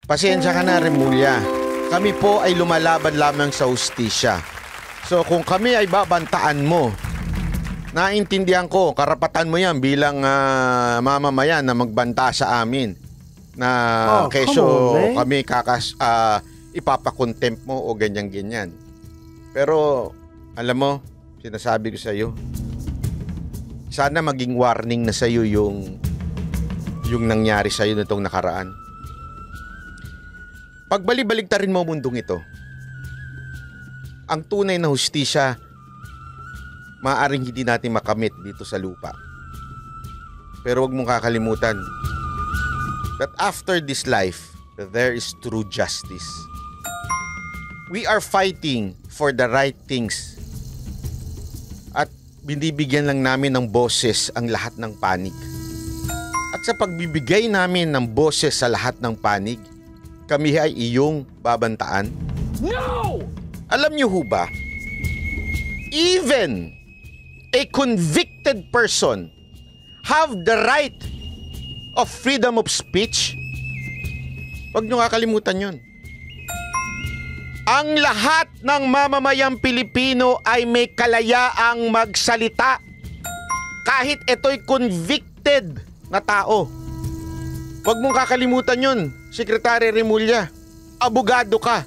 Pasensya ka na, Remulla. Kami po ay lumalaban lamang sa hustisya. So kung kami ay babantaan mo, naintindihan ko, karapatan mo yan bilang mamamayan na magbanta sa amin. Na keso kami ipapakontempt mo o ganyan-ganyan. Pero alam mo, sinasabi ko sa iyo, sana maging warning na sa iyo yung nangyari sa iyo nitong nakaraan. Pagbali-baligtarin mo mundong ito, ang tunay na hustisya maaaring hindi natin makamit dito sa lupa. Pero huwag mong kakalimutan that after this life, there is true justice. We are fighting for the right things. At binibigyan lang namin ng boses ang lahat ng panig. At sa pagbibigay namin ng boses sa lahat ng panig, kami ay iyong babantaan. No! Alam niyo ho ba, even a convicted person have the right of freedom of speech? Huwag niyo kakalimutan yun. Ang lahat ng mamamayang Pilipino ay may kalayaang magsalita. Kahit ito'y convicted na tao. Huwag mong kakalimutan yun, Secretary Remulla. Abogado ka.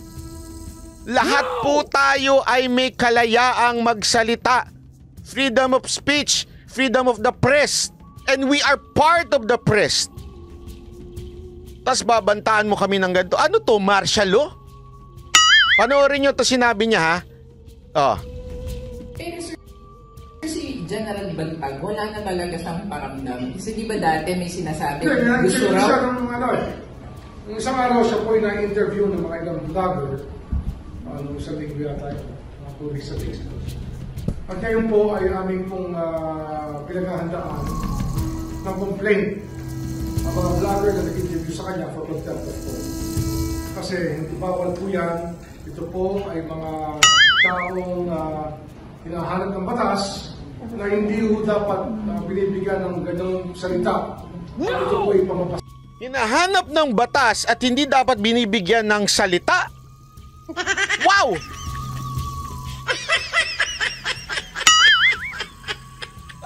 Lahat po tayo ay may kalayaang magsalita. Freedom of speech, freedom of the press. And we are part of the press. Tas babantaan mo kami ng ganito. Ano to, martial law? Panoorin nyo to, sinabi niya ha. Pero sir, si General Bantag, wala na talaga siyang paramdam. Kasi di ba dati may sinasabi, gusto raw? Yung isang araw siya po yung na-interview ng mga ilang vlogger, sa linggo yata yun, mga 2 weeks sa Facebook. At ngayon po ay aming pong pinaghahandaan ng complaint ang mga vlogger na nag-interview sa kanya for contempt of court. Kasi hindi bawal po yan. Ito po ay mga taong hinahanap ng batas na hindi po dapat binibigyan ng ganyang salita. No! Ito po ay pamapas. Hinahanap ng batas at hindi dapat binibigyan ng salita? Wow!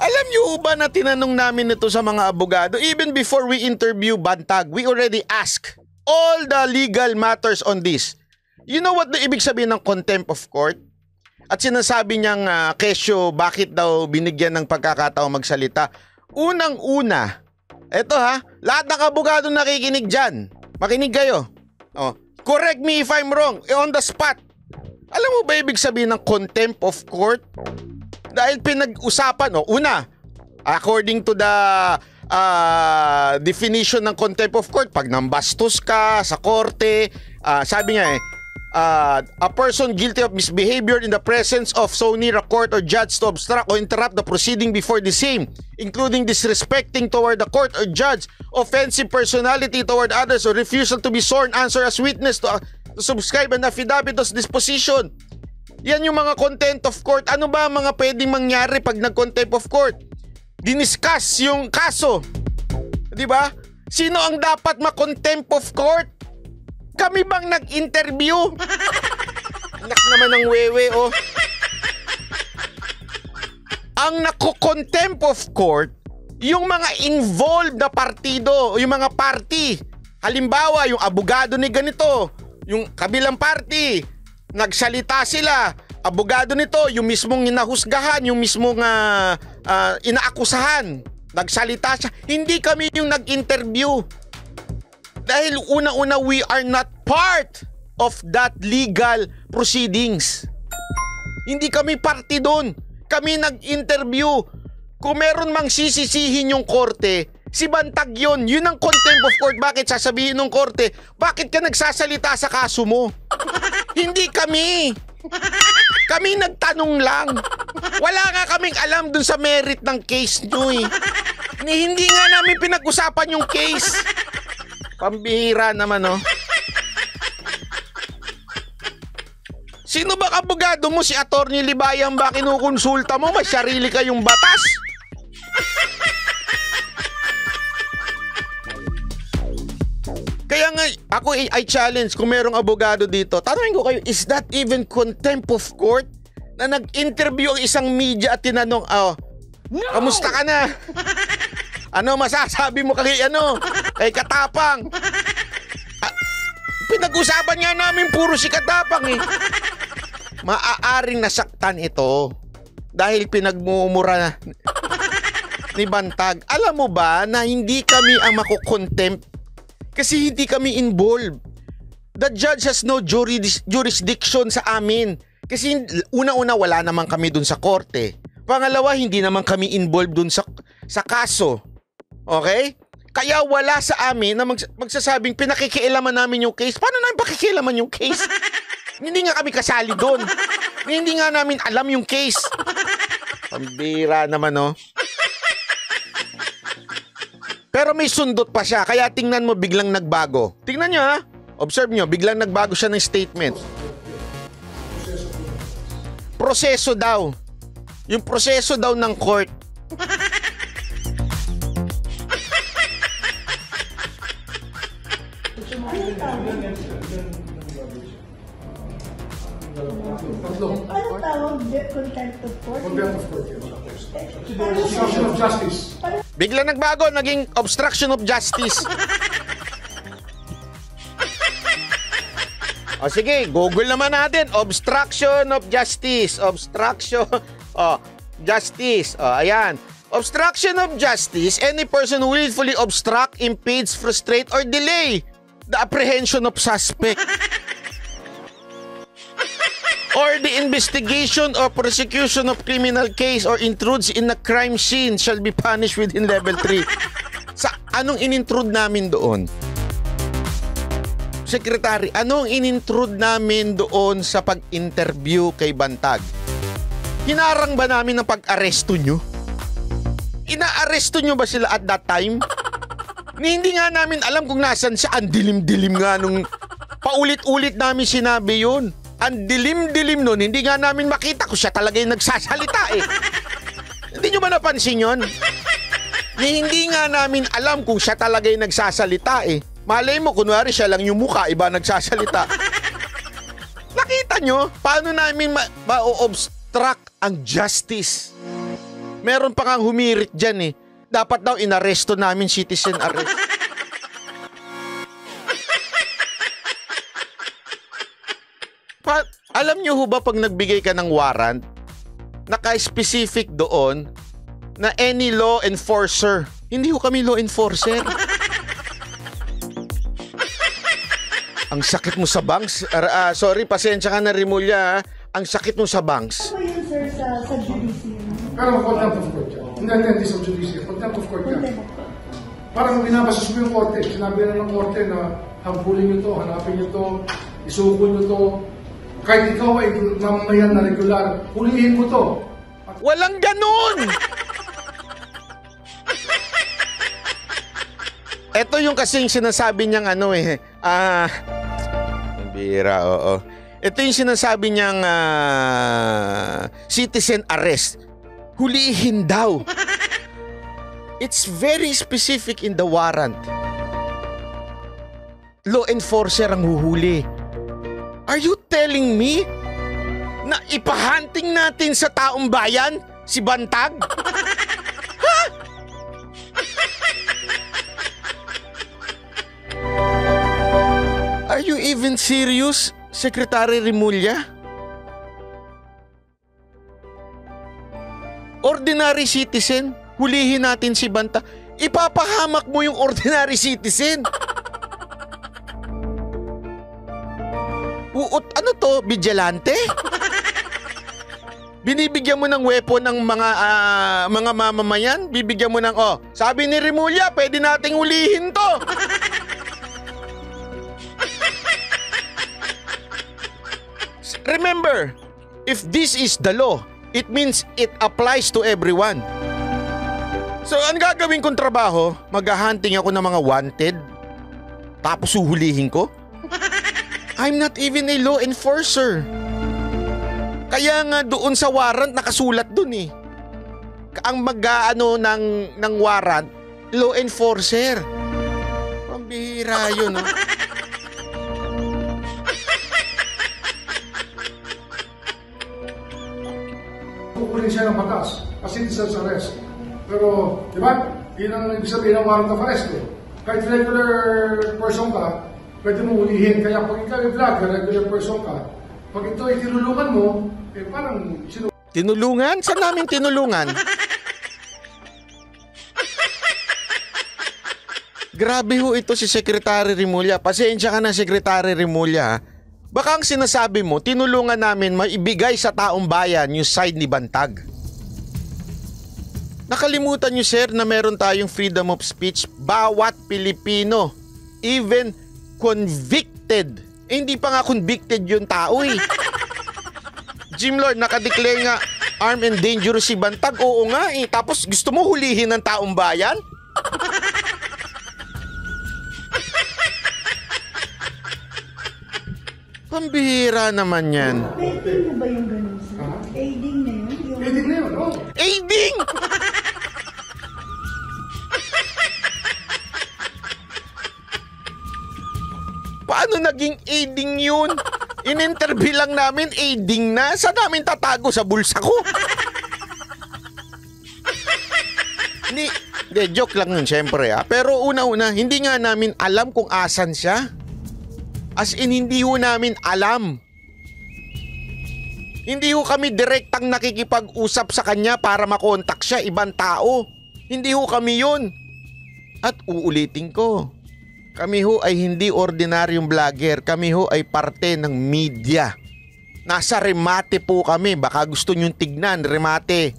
Alam niyo ba na tinanong namin ito sa mga abogado? Even before we interview Bantag, we already ask all the legal matters on this. You know what the ibig sabihin ng contempt of court? At sinasabi niyang kesyo bakit daw binigyan ng pagkakataon magsalita. Unang-una, eto ha, lahat ng abogado nakikinig dyan. Makinig kayo. Correct me if I'm wrong. On the spot. Alam mo ba ibig sabihin ng contempt of court? Dahil pinag-usapan, una, according to the definition ng contempt of court, pag nambastos ka sa korte, sabi niya a person guilty of misbehavior in the presence of so near a court or judge to obstruct or interrupt the proceeding before the same, including disrespecting toward the court or judge, offensive personality toward others, or refusal to be sworn answer as witness to subscribe an affidavit of disposition. Yan yung mga contempt of court. Ano ba mga pwedeng mangyari pag nag-contempt of court? Diniscuss yung kaso. Di ba? Sino ang dapat ma-contempt of court? Kami bang nag-interview? Anak naman ng wewe, oh. Ang nako-contempt of court, yung mga involved na partido, yung mga party. Halimbawa, yung abogado ni ganito, yung kabilang party, nagsalita sila, abogado nito, yung mismong inahusgahan, yung mismong inaakusahan, nagsalita siya. Hindi kami yung nag-interview. Dahil una-una, we are not part of that legal proceedings. Hindi kami party doon. Kami nag-interview. Kung meron mang sisisihin yung korte, si Bantag yun. Yun ang contempt of court. Bakit sasabihin ng korte, bakit ka nagsasalita sa kaso mo? Hindi kami. Kami nagtanong lang. Wala nga kaming alam dun sa merit ng case nyo eh. Hindi nga namin pinag-usapan yung case. Pambihira naman, oh. Sino ba abogado mo? Si Attorney Libayan ba kinukonsulta mo? May sarili kayong batas? Kaya nga, Ako I challenge kung merong abogado dito. Tanungin ko kayo, is that even contempt of court? Na nag-interview ang isang media at tinanong, kamusta ka na? Ano masasabi mo kay Katapang? Pinag-usapan nga namin puro si Katapang eh. Maaaring nasaktan ito dahil pinagmumura ni Bantag. Alam mo ba na hindi kami ang makukontempt kasi hindi kami involved. The judge has no jurisdiction sa amin. Kasi una-una wala naman kami dun sa korte. Pangalawa, hindi naman kami involved dun sa kaso. Okay? Kaya wala sa amin na magsasabing pinakikialaman namin yung case. Paano namin pakikialaman yung case? Hindi nga kami kasali doon. Hindi nga namin alam yung case. Pambira naman, no? Pero may sundot pa siya. Kaya tingnan mo, biglang nagbago. Tingnan nyo, ha? Observe nyo, biglang nagbago siya ng statement. Proseso daw. Yung proseso daw ng court. Ano tawag? Contempt of court? Contempt of court, yes. Obstruction of justice. Bigla nagbago, naging obstruction of justice. O sige, Google naman natin. Obstruction of justice. Obstruction justice. Ayan. Obstruction of justice, any person who willfully obstruct, impedes, frustrate, or delay the apprehension of suspect or the investigation or prosecution of criminal case or intrudes in a crime scene shall be punished within level 3. Sa anong inintrude namin doon? Secretary, anong inintrude namin doon sa pag-interview kay Bantag? Hinarang ba namin ng pag-aresto nyo? Ina-aresto nyo ba sila at that time? Hindi nga namin alam kung nasan siya. Ang dilim-dilim nga nung paulit-ulit namin sinabi yun. Ang dilim-dilim nun, hindi nga namin makita kung siya talaga yung nagsasalita eh. Hindi nyo ba napansin yun? Hindi nga namin alam kung siya talaga yung nagsasalita eh. Malay mo, kunwari siya lang yung mukha, iba nagsasalita. Nakita nyo? Paano namin ma-obstruct ang justice? Meron pa kang humirit dyan eh. Dapat daw inaresto namin, citizen arrest. Alam nyo ho ba pag nagbigay ka ng warrant, naka-specific doon na any law enforcer. Hindi ho kami law enforcer. Ang sakit mo sa banks. Sorry, pasensya ka na, Rimulya. Ang sakit mo sa banks. Ano yun, sir, sa judiciary? Pero contempt of court yan. Hindi sa judiciary. Contempt of court yan. Parang binabasas mo yung korte. Sinabi na ng korte na habulin nyo to, hanapin nyo to, isuko nyo to. Kahit ikaw ay namamayan na regular, hulihin mo to. Walang ganun! Ito yung kasing sinasabi niyang bira, oo. Ito yung sinasabi niyang citizen arrest. Hulihin daw. It's very specific in the warrant. Law enforcer ang huhuli. Are you telling me na ipahunting natin sa taong bayan si Bantag? Ha? Are you even serious, Secretary Rimulya? Ordinary citizen, hulihin natin si Bantag. Ipapahamak mo yung ordinary citizen. Ano to? Vigilante? Binibigyan mo ng weapon ng mga mamamayan? Bibigyan mo ng, sabi ni Rimulya, pwede nating ulihin to. Remember, if this is the law, it means it applies to everyone. So, ang gagawin kong trabaho, mag-hunting ako ng mga wanted, tapos uhulihin ko? I'm not even a law enforcer. Kaya nga doon sa warrant nakasulat doon eh. Ang mag-aano ng warrant, law enforcer. Pambihira yun. din siya ng batas. As citizen's arrest. Pero, di ba? Yun ang ibig sabihin ng warrant of arrest. Eh. Kahit regular person ka, pwede mo ulihin. Kaya pag ikaw yung vlogger, regular person ka, pag ito ay tinulungan mo, eh parang Tinulungan? Saan namin tinulungan? Grabe ho ito si Secretary Remulla. Pasensya ka na, Secretary Remulla. Baka ang sinasabi mo, tinulungan namin maibigay sa taong bayan yung side ni Bantag. Nakalimutan nyo, sir, na meron tayong freedom of speech. Bawat Pilipino, even convicted. Eh, hindi pa nga convicted yung tao eh. Jim Lord, nakadeclare nga armed and dangerous si Bantag. Oo nga eh. Tapos gusto mo hulihin ng taong bayan? Pambihira naman yan. Aiding na ba yung ganun, sir? Aiding na yun? Aiding na yun, oh. Aiding! Paano naging aiding yun? In-interview lang namin, aiding na. Saan namin tatago? Sa bulsa ko? Hindi, joke lang nun, syempre. Pero una-una, hindi nga namin alam kung asan siya. As in, hindi ho namin alam. Hindi ho kami direktang nakikipag-usap sa kanya para makontak siya, ibang tao. Hindi ho kami yun. At uulitin ko, kami ho ay hindi ordinaryong vlogger. Kami ho ay parte ng media. Nasa remate po kami. Baka gusto nyong tignan, remate.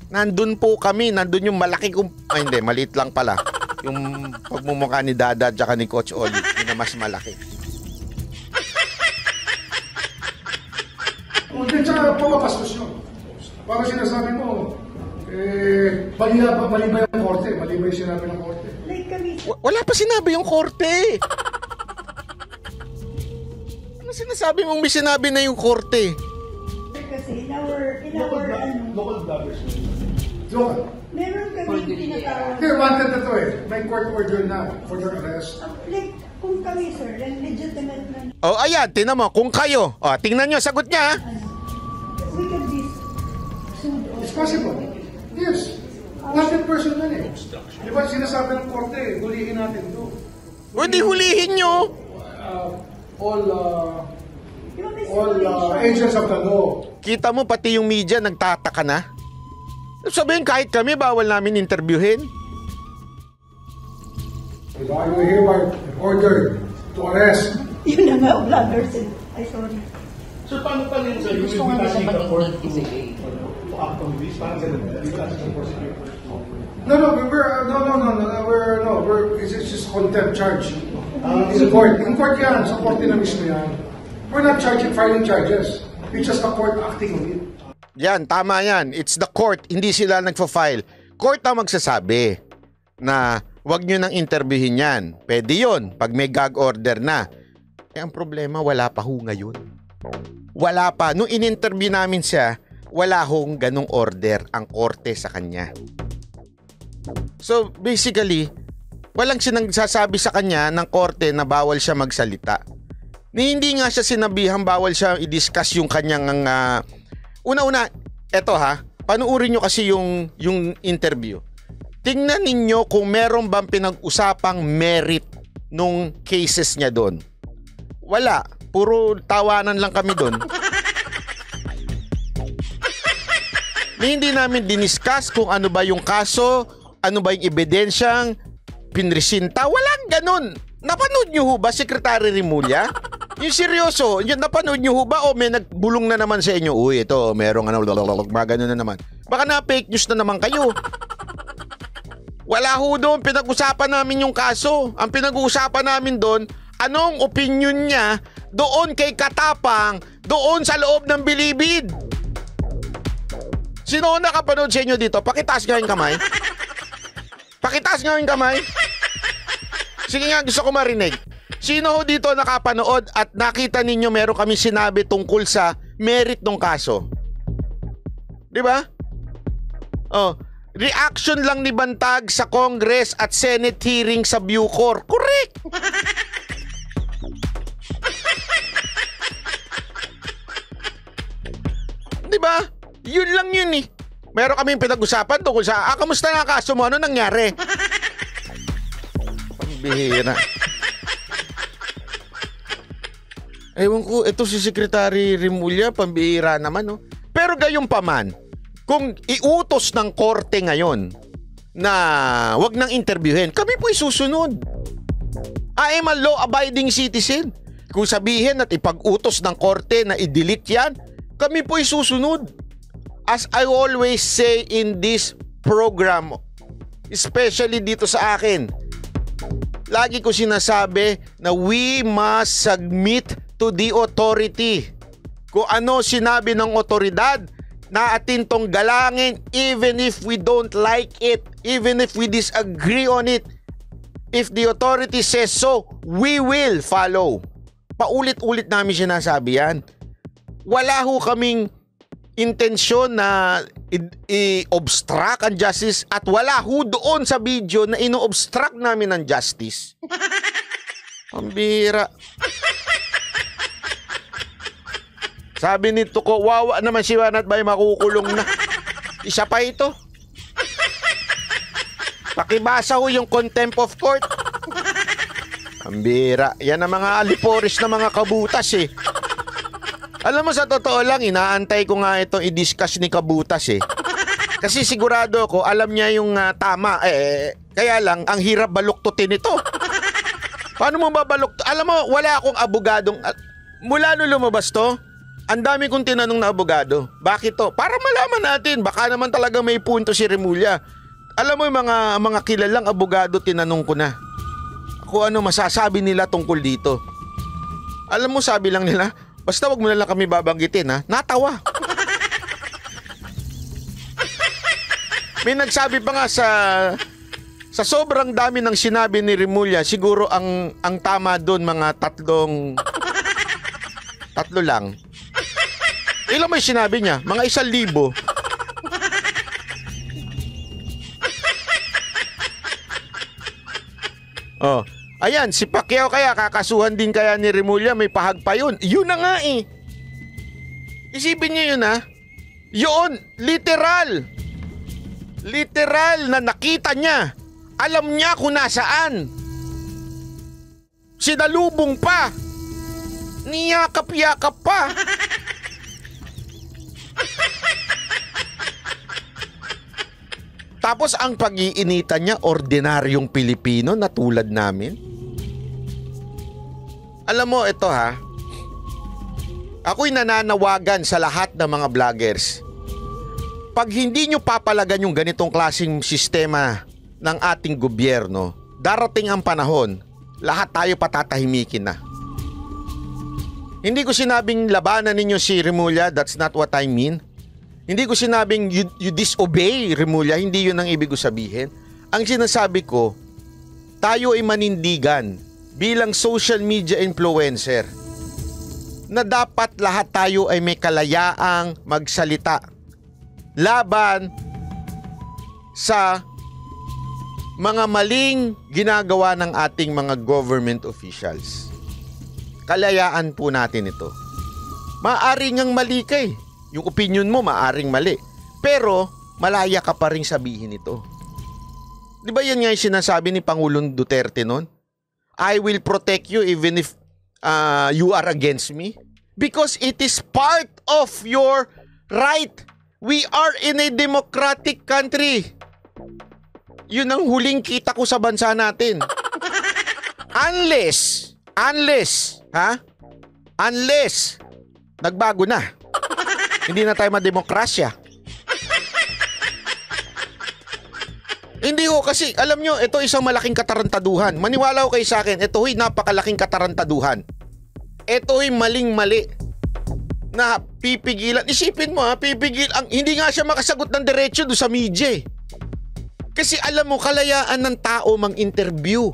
Nandun po kami. Nandun yung malaki kong... Ay hindi, maliit lang pala. Yung pagmumukha ni Dada at ni Coach Oli. Yun na mas malaki. Hindi, tsaka pumapastos yun. Parang sinasabi mo, mali ba yung korte? Mali ba yung sinabi ng korte? Like kami, Wala pa sinabi yung korte. Ano sinasabi mong may sinabi na yung korte? sir, kasi in our Local. meron kami tinatawag. Hindi, wanted na to eh. May court order na for their arrest. Like, kung kami, sir, and legitimate na, Oh, ayan, tingnan mo. Kung kayo, tingnan nyo, sagot niya. we can be sued or... It's possible. Yes. Wanted person na eh. Di ba sinasabi ng korte, hulihin natin to. Pwede hulihin nyo. All Di ba may simulation? agents of the law. Kita mo, pati yung media nagtataka na. Sabihin, kahit kami, bawal namin interviewin. Diba? You hereby ordered to arrest. Yun na nga, vloggers eh. Ay, sorry. So, paano pa rin sa Gusto nga nila maging to act on this? Parang ganun. It's just contempt charge. In court. In court yan. Sa korte na mismo yan. We're not filing charges. It's just the court acting on it. Yan, tama yan. It's the court, hindi sila nagfa-file. Court na magsasabi na wag nyo nang interviewin yan. Pwede yun pag may gag order na. Eh, ang problema, wala pa ho ngayon. Wala pa. Nung in-interview namin siya, wala hong ganong order ang korte sa kanya. So, basically, walang sinagsasabi sa kanya ng korte na bawal siya magsalita. Hindi nga siya sinabihang bawal siya i-discuss yung kanyang... Una-una, eto panuurin nyo kasi yung interview. Tingnan ninyo kung meron bang pinag-usapang merit nung cases niya doon. Wala. Puro tawanan lang kami doon. Hindi namin diniscuss kung ano ba yung kaso, ano ba yung ebidensyang pinresinta. Walang ganun. Napanood nyo ho ba, Secretary Remulla? Yung seryoso, yung napanood nyo ho ba o may nagbulong na naman sa inyo? Uy, ito, merong mga ganun na naman. Baka na fake news na naman kayo. Wala ho doon, pinag-usapan namin yung kaso. Ang pinag-uusapan namin doon, anong opinion niya doon kay Katapang, doon sa loob ng Bilibid. Sino nakapanood sa inyo dito? Pakitaas nga yung kamay. Pakitaas nga yung kamay. Sige nga, gusto ko marinig. Sino ho dito nakapanood at nakita ninyo meron kami sinabi tungkol sa merit ng kaso? Di ba? Oh, reaction lang ni Bantag sa Congress at Senate hearing sa Bucor. Correct! Di ba? Yun lang yun eh. Meron kaming pinag-usapan tungkol sa, kamusta na kaso mo? Ano nangyari? Pambihira. Ewan ko, ito si Secretary Remulla, pambihira naman, no? Pero gayon pa man, kung iutos ng korte ngayon na wag nang interviewin, kami po isusunod. I am a law-abiding citizen. Kung sabihin at ipag-utos ng korte na i-delete yan, kami po isusunod. As I always say in this program, especially dito sa akin, lagi ko sinasabi na we must submit to the authority. Kung ano sinabi ng otoridad, naatin tong galangin even if we don't like it, even if we disagree on it. If the authority says so, we will follow. Paulit-ulit namin sinasabi yan. Wala ho kaming intensyon na i-obstruct ang justice at wala ho doon sa video na ino-obstruct namin ang justice. Pambira. Sabi nito ko, wawa naman si Wanat Bay, makukulong na. Isa pa ito. Pakibasa ho yung contempt of court. Pambira. Yan ang mga aliporis na mga kabutas eh. Alam mo, sa totoo lang, inaantay ko nga itong i-discuss ni Kabutas eh. Kasi sigurado ako, alam niya yung tama. Kaya lang, ang hirap baluktutin ito. Paano mo babalukto? Alam mo, wala akong abogadong... mula nung lumabas to, ang dami kong tinanong na abogado. Bakit to? Para malaman natin. Baka naman talaga may punto si Remulla. Alam mo, yung mga kilalang abogado, tinanong ko na. Kung ano masasabi nila tungkol dito. Alam mo, sabi lang nila, basta wag mo na lang kami babanggitin, ha? Natawa. May nagsabi pa nga sa sobrang dami ng sinabi ni Remulla, siguro ang tama doon mga tatlo lang. Ilan may sinabi niya? Mga 1,000. Oh. Ayan, si Pacquiao kaya kakasuhan din kaya ni Remulla, may pahag pa yun. Yun na nga eh. Isipin niyo yun ha. Yun, literal. Literal na nakita niya. Alam niya kung nasaan. Sinalubong pa. Niyakap-yakap pa. Tapos ang pag-iinitan niya, ordinaryong Pilipino na tulad namin. Alam mo, ito ha. Ako'y nananawagan sa lahat ng mga vloggers. Pag hindi nyo papalagan yung ganitong klaseng sistema ng ating gobyerno, darating ang panahon, lahat tayo patatahimikin na. Hindi ko sinabing labanan ninyo si Remulla, that's not what I mean. Hindi ko sinabing you disobey Remulla, hindi yun ang ibig ko sabihin. Ang sinasabi ko, tayo ay manindigan bilang social media influencer na dapat lahat tayo ay may kalayaang magsalita laban sa mga maling ginagawa ng ating mga government officials. Kalayaan po natin ito. Maaring ang mali ka eh. Yung opinion mo maaring mali. Pero malaya ka pa rin sabihin ito. Di ba yan nga yung sinasabi ni Pangulong Duterte noon? I will protect you even if you are against me. Because it is part of your right. We are in a democratic country. Yun ang huling kita ko sa bansa natin. Unless, nagbago na. Hindi na tayo mademokrasya. Hindi ho, kasi alam nyo, ito isang malaking katarantaduhan. Maniwala ho kayo sa akin, ito ho'y napakalaking katarantaduhan. Ito ho'y maling-mali na pipigilan. Isipin mo ha, hindi nga siya makasagot ng diretsyo doon sa media. Kasi alam mo, kalayaan ng tao mang-interview.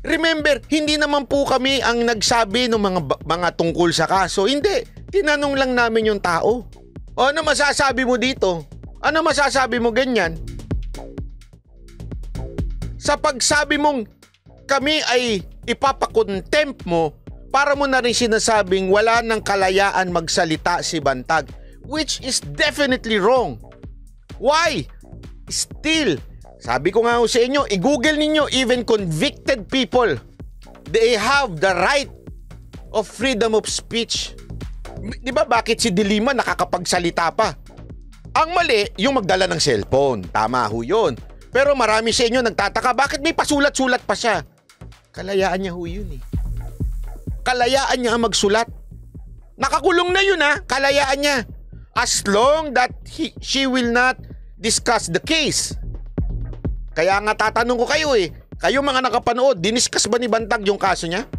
Remember, hindi naman po kami ang nagsabi ng mga tungkol sa kaso. Hindi, tinanong lang namin yung tao. O ano masasabi mo dito? Ano masasabi mo ganyan? Sa pagsabi mong kami ay ipapakontempt mo, para mo na rin sinasabing wala ng kalayaan magsalita si Bantag. which is definitely wrong. Why? Still, sabi ko nga sa inyo, i-google ninyo, even convicted people, they have the right of freedom of speech. Di ba bakit si De Lima nakakapagsalita pa? Ang mali, yung magdala ng cellphone. Tama ho yun. Pero marami sa inyo nagtataka, bakit may pasulat-sulat pa siya? Kalayaan niya ho yun eh. Kalayaan niya ang magsulat. Nakakulong na yun ha, kalayaan niya. As long that she will not discuss the case. Kaya nga tatanong ko kayo eh, kayo mga nakapanood, diniscuss ba ni Bantag yung kaso niya?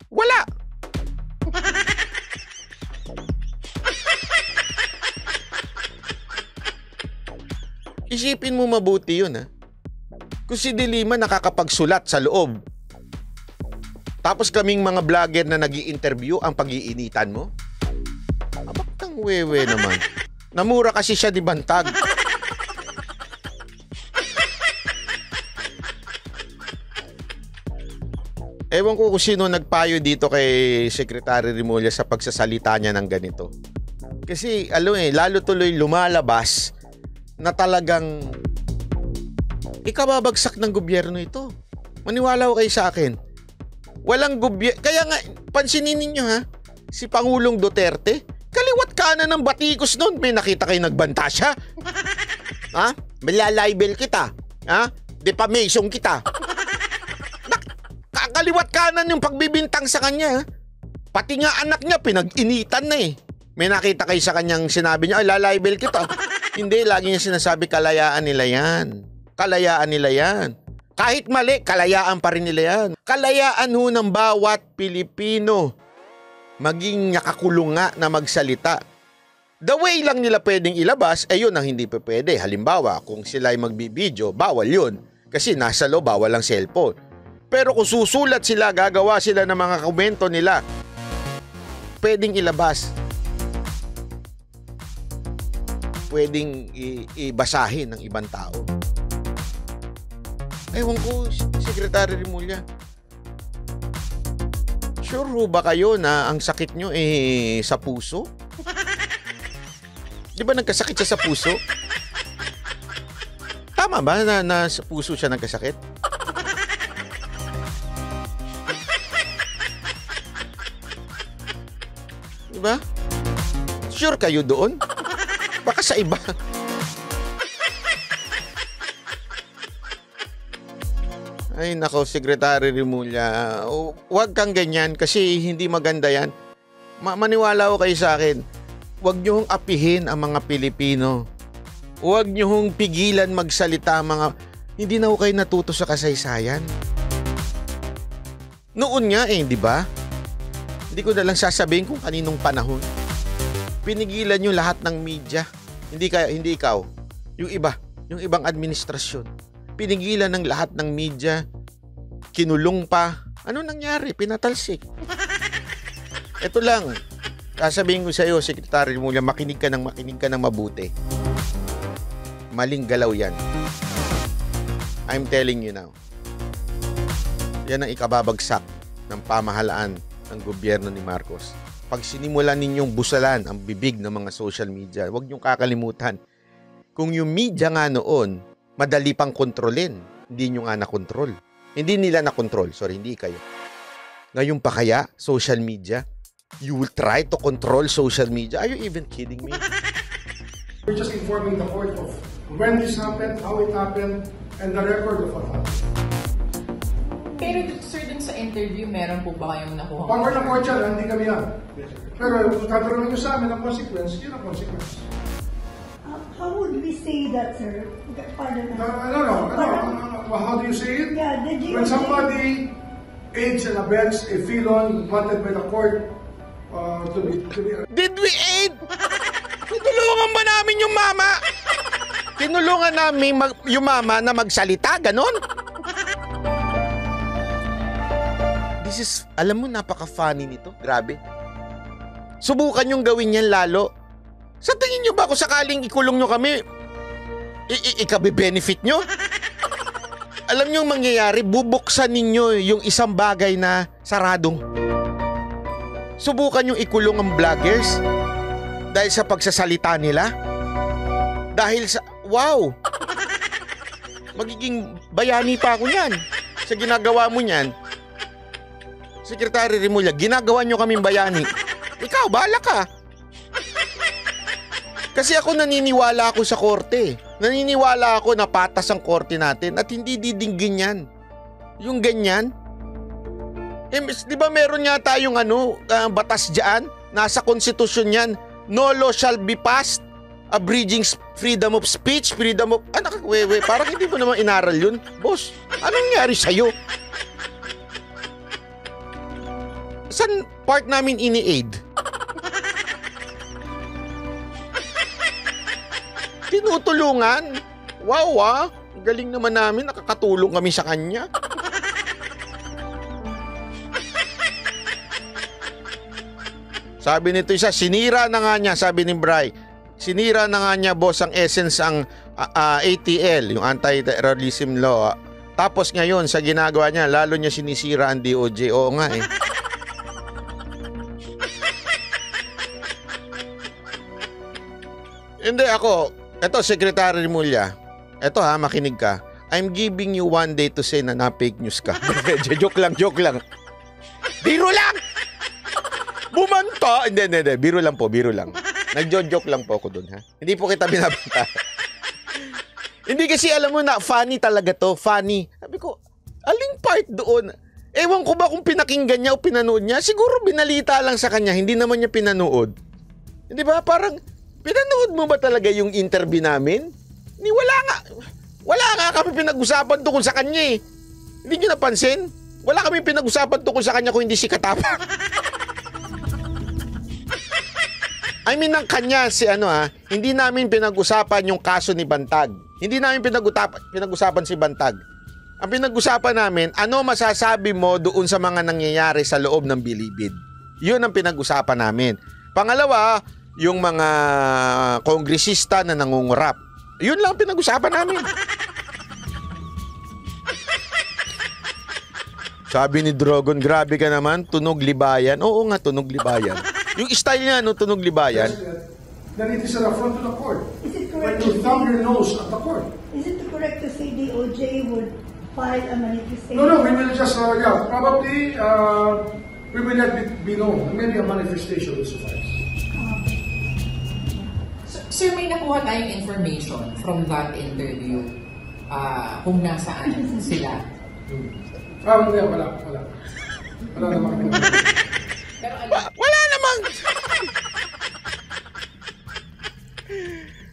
Wala. Isipin mo mabuti yun ha. Kung si De Lima nakakapagsulat sa loob, tapos kaming mga vlogger na nag-i-interview ang pag-iinitan mo, abak kang wewe naman. Namura kasi siya di Bantag. Ewan ko kung sino nagpayo dito kay Secretary Remulla sa pagsasalita niya ng ganito. Kasi lalo tuloy lumalabas na talagang ikababagsak ng gobyerno ito. Maniwala ko kayo sa akin. Walang gobyerno. Kaya nga, pansinin ninyo ha, si Pangulong Duterte, kaliwat kanan ng batikos nun. May nakita kayo nagbanta siya. Ha? Malalibel kita. Ha? Defamation kita. Kaliwat kanan yung pagbibintang sa kanya. Ha? Pati nga anak niya, pinag-initan na eh. May nakita kayo sa kanyang sinabi niya, ay lalibel kita. Hindi, lagi niya sinasabi, kalayaan nila yan. Kalayaan nila yan. Kahit mali, kalayaan pa rin nila yan. Kalayaan ho ng bawat Pilipino maging nakakulong nga na magsalita. The way lang nila pwedeng ilabas, yun ang hindi pa pwede. Halimbawa, kung sila ay magbibideo, bawal yun. Kasi nasa loob, bawal ang cellphone. Pero kung susulat sila, gagawa sila ng mga komento nila, pwedeng ilabas. Pwedeng ibasahin ng ibang tao. Ewan ko, Secretary Remulla. Sure ho ba kayo na ang sakit nyo sa puso? Di ba nagkasakit siya sa puso? Tama ba na sa puso siya nagkasakit? Di ba? Sure kayo doon? Baka sa iba. Ay nako, Secretary Remulla, huwag kang ganyan kasi hindi maganda yan. Maniwala ko kayo sa akin. Huwag niyo hong apihin ang mga Pilipino. Huwag niyo hong pigilan magsalita mga... Hindi na ho kayo natuto sa kasaysayan. Noon nga di ba? Hindi ko na lang sasabihin kung kaninong panahon. Pinigilan niyo lahat ng media. Hindi ikaw. Yung iba, yung ibang administrasyon. Pinigilan ng lahat ng media, kinulong pa. Ano nangyari? Pinatalsik. Ito lang, sasabihin ko sa iyo, Secretary Remulla, makinig ka ng mabuti. Maling galaw yan. I'm telling you now. Yan ang ikababagsak ng pamahalaan ng gobyerno ni Marcos. Pag sinimulan ninyong busalan ang bibig ng mga social media, huwag niyong kakalimutan. Kung yung media nga noon, madali pang kontrolin. Hindi nyo nga nakontrol. Hindi nila nakontrol. Sorry, hindi kayo. Ngayon pa kaya, social media? You will try to control social media? Are you even kidding me? We're just informing the court of when this happened, how it happened, and the record of what happened. Pero sir, dun sa interview, meron po ba kayong nakuha? Power ng court yan, hindi kami yan. Pero kung tatanungin nyo sa amin ang consequence, yun ang consequence. How would we say that, sir? Pardon me. How do you say it? Yeah, when somebody aids and abets a felon wanted by the court to be... Did we aid? Tinulungan ba namin yung mama? Tinulungan namin yung mama na magsalita, ganon? This is, alam mo, napaka-funny nito. Grabe. Subukan yung gawin yan lalo. Sa tingin nyo ba kung sakaling ikulong nyo kami, ikabe-benefit nyo? Alam nyo yung mangyayari, bubuksan ninyo yung isang bagay na saradong. Subukan yung ikulong ang vloggers. Dahil sa pagsasalita nila? Dahil sa... Wow! Magiging bayani pa ako niyan sa ginagawa mo niyan. Secretary Remulla, ginagawa nyo kaming bayani. Ikaw, bahala ka. Kasi ako naniniwala ako sa korte. Naniniwala ako na patas ang korte natin at hindi didinggin yan. Yung ganyan. Di ba meron nga tayong batas dyan? Nasa konstitusyon yan. No law shall be passed abridging freedom of speech, freedom of... parang hindi mo naman inaral yun. Boss, anong nangyari sa'yo? Saan part namin ini-aid? Tinutulungan? Wow, galing naman namin. Nakakatulong kami sa kanya. Sabi nito isa, sinira na nga niya, sabi ni Bry. Sinira na nga niya, boss, ang essence ang ATL, yung anti-terrorism law. Tapos ngayon, sa ginagawa niya, lalo niya sinisira ang DOJ. Oo nga eh. Hindi ako. Eto, Secretary Remulla. Eto ha, makinig ka. I'm giving you one day to say na fake news ka. Joke lang. Biro lang! Bumanta! Hindi. Biro lang. Nagjo-joke lang po ako dun, ha? Hindi po kita binabanta. Hindi kasi alam mo na, funny talaga to. Funny. Sabi ko, aling part doon? Ewan ko ba kung pinakinggan niya o pinanood niya? Siguro binalita lang sa kanya, hindi naman niya pinanood. Hindi ba? Parang, pinanood mo ba talaga yung interview namin? Wala nga kami pinag-usapan tungkol sa kanya eh. Hindi niyo napansin? Wala kami pinag-usapan tungkol sa kanya kung hindi si Katapa. I mean, ng kanya hindi namin pinag-usapan yung kaso ni Bantag. Hindi namin pinag-usapan si Bantag. Ang pinag-usapan namin, ano masasabi mo doon sa mga nangyayari sa loob ng Bilibid? Yun ang pinag-usapan namin. Pangalawa, yung mga kongresista na nangungurap. Yun lang pinag-usapan namin. Sabi ni Drogon, grabe ka naman, tunog libayan. Oo nga, tunog libayan. Yung style niya, tunog libayan. Then it is an affront to the court. Is it When correct you to thumb say, your nose at the court. is it correct to say DOJ would file a manifestation? No, we will just, probably, we will let it be known. Maybe a manifestation will suffice. Sir, may nakuha tayong information from that interview kung nasaan sila. Wala. Wala naman. Pero Wala namang...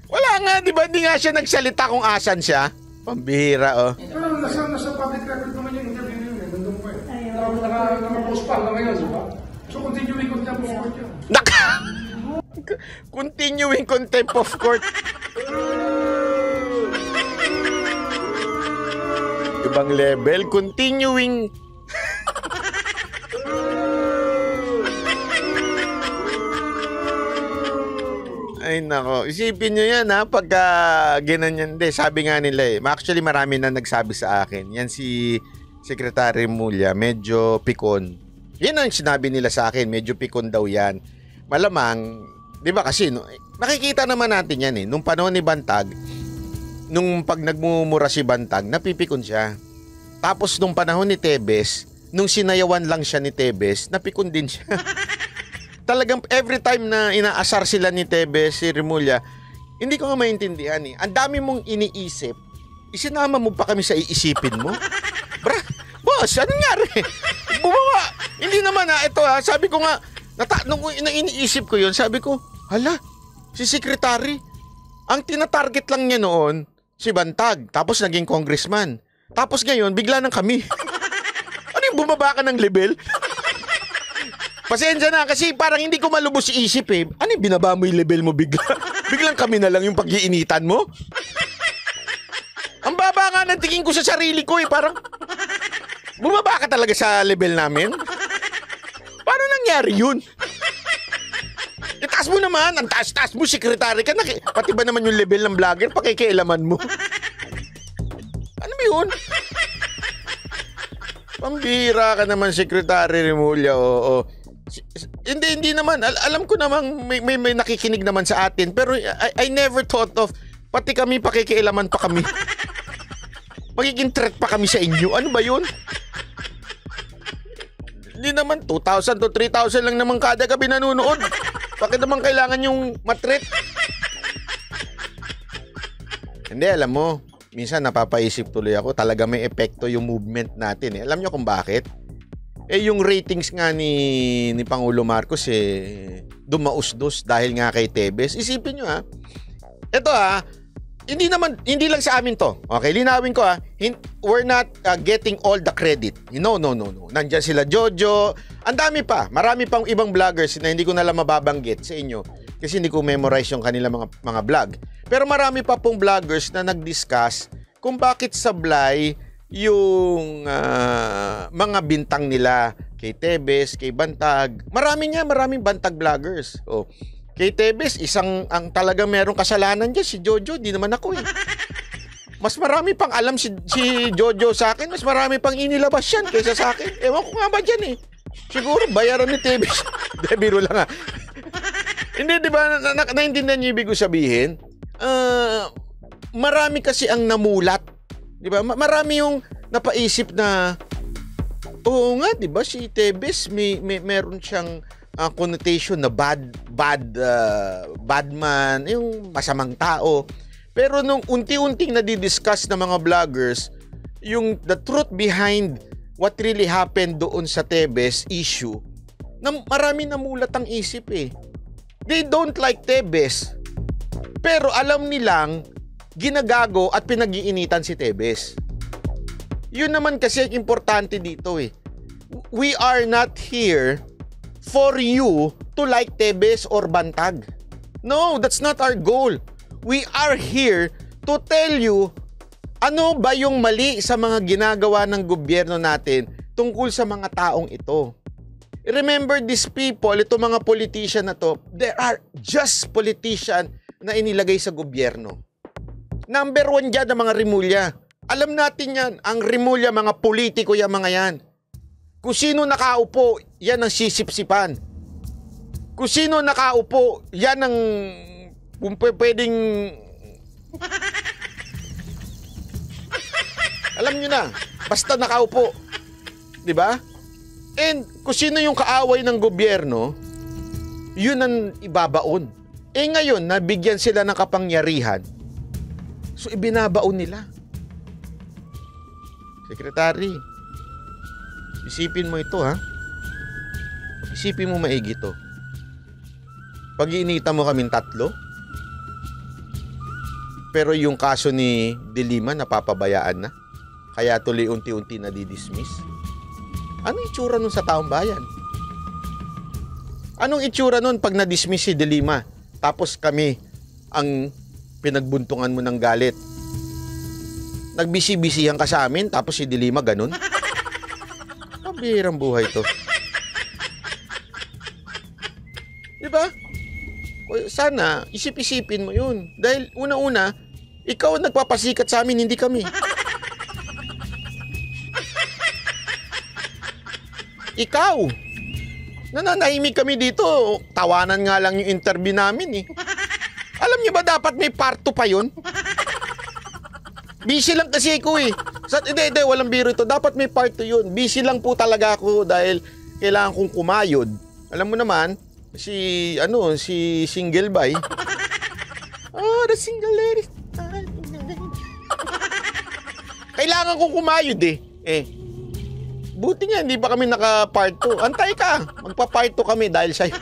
Wala nga, di ba? Hindi nga siya nagsalita kung asan siya. Pambihira, oh. Pero nasa public record naman yung interview yun. Nandun pa eh. Ayun. Naka-post pa ngayon, di ba? So continuing contempt of court yan. Continuing contempt of court. Ibang level. Continuing... Ay nako, isipin nyo yan ha, pagka ginanyan. Sabi nga nila eh, actually marami na nagsabi sa akin, yan si Secretary Remulla, medyo pikon. Yan ang sinabi nila sa akin, medyo pikon daw yan. Malamang, di ba kasi, nakikita naman natin yan eh, nung panahon ni Bantag, nung pag nagmumura si Bantag, napipikon siya. Tapos nung panahon ni Tebes, nung sinayawan lang siya ni Tebes, napikon din siya. Talagang every time na inaasar sila ni Tebes, si Remulla, hindi ko nga maintindihan eh. Ang dami mong iniisip, isinama mo pa kami sa iisipin mo? Boss, ano nangyari? Bumaba. Hindi naman ito sabi ko nga, nung iniisip ko yun, sabi ko, hala, si Secretary, ang tinatarget lang niya noon, si Bantag, tapos naging congressman. Tapos ngayon, bigla nang kami. Ano yung bumaba ka ng level? Pasensya na kasi parang hindi ko malubos isip eh. Ano yung binaba mo yung level mo bigla? Biglang kami na lang yung pag-iinitan mo? Ang baba nga ng tingin ko sa sarili ko eh. Parang bumaba ka talaga sa level namin? Paano nangyari yun? Itaas mo naman. Ang taas-taas mo, sekretary ka na. Pati ba naman yung level ng vlogger? Pakikialaman mo. Ano ba yun? Pambira ka naman, Secretary Remulla. Oo. Hindi naman. Alam ko namang may nakikinig naman sa atin. Pero I never thought of, pati kami pakikialaman pa kami. Magiging threat pa kami sa inyo. Ano ba yun? Hindi naman, 2,000 to 3,000 lang naman kada gabi nanonood. Bakit naman kailangan yung matreat? Hindi, alam mo, minsan napapaisip tuloy ako, talaga may epekto yung movement natin. Alam nyo kung bakit? Yung ratings nga ni Pangulo Marcos dumausdos dahil nga kay Tebes. Isipin nyo ito hindi lang sa amin to. Okay, linawin ko we're not getting all the credit. No. Nandiyan sila Jojo. Ang dami pa. Marami pang ibang vloggers na hindi ko na lang mababanggit sa inyo kasi hindi ko memorize yung kanila mga vlog. Pero marami pa pong vloggers na nag-discuss kung bakit sablay yung mga bintang nila kay Tebes, kay Bantag. Maraming Bantag vloggers. Kay Tebes, ang talagang merong kasalanan dyan, si Jojo, di naman ako Mas marami pang alam si Jojo sa akin, mas marami pang inilabas yan kaysa sa akin. Ewan ko nga ba dyan Siguro bayaran ni Tebes. Biro lang Hindi, di ba, naintindihan niyo ibig ko sabihin? Marami kasi ang namulat. Di ba? Marami yung napaisip na, oo nga, di ba, si Tebes, meron siyang connotation na bad man, yung masamang tao. Pero nung unti-unting nadidiscuss ng mga vloggers yung the truth behind what really happened doon sa Tebes issue, na marami namulat ang isip They don't like Tebes, pero alam nilang ginagago at pinag-iinitan si Tebes. Yun naman kasi ang importante dito We are not here for you to like Tebes or Bantag. No, that's not our goal. We are here to tell you ano ba yung mali sa mga ginagawa ng gobyerno natin tungkol sa mga taong ito. Remember these people, itong mga politician na to, there are just politician na inilagay sa gobyerno. Number 1 dyan ang mga Rimulya. Alam natin yan, ang Rimulya, mga politiko yan mga yan. Kung sino nakaupo, yan ang sisipsipan. Kung sino nakaupo, yan ang pwedeng... Alam nyo na, basta nakaupo. Diba? And kung sino yung kaaway ng gobyerno, yun ang ibabaon. Ngayon, nabigyan sila ng kapangyarihan. So, ibinabaon nila. Secretary, isipin mo ito Isipin mo maigi to. Pag-iinita mo kaming 3, pero yung kaso ni De Lima napapabayaan na, kaya tuloy unti-unti na di-dismiss. Anong itsura nun sa taong bayan? Anong itsura nun pag na-dismiss si De Lima, tapos kami ang pinagbuntungan mo ng galit? Nagbisi-bisihan ka sa amin, tapos si De Lima ganun? Pabirang buhay to. Diba? Sana, isip-isipin mo yun. Dahil una-una, ikaw ang nagpapasikat sa amin, hindi kami. Ikaw! Nananahimik kami dito. Tawanan nga lang yung interview namin Alam niyo ba dapat may part 2 pa yun? Busy lang kasi ako Hindi, walang biro ito. Dapat may part 2 yun. Busy lang po talaga ako dahil kailangan kong kumayod. Alam mo naman, si single by. The single ladies. Kailangan kong kumayod Buti nga, hindi pa kami naka-part 2. Antay ka, magpa-part 2 kami dahil sa'yo.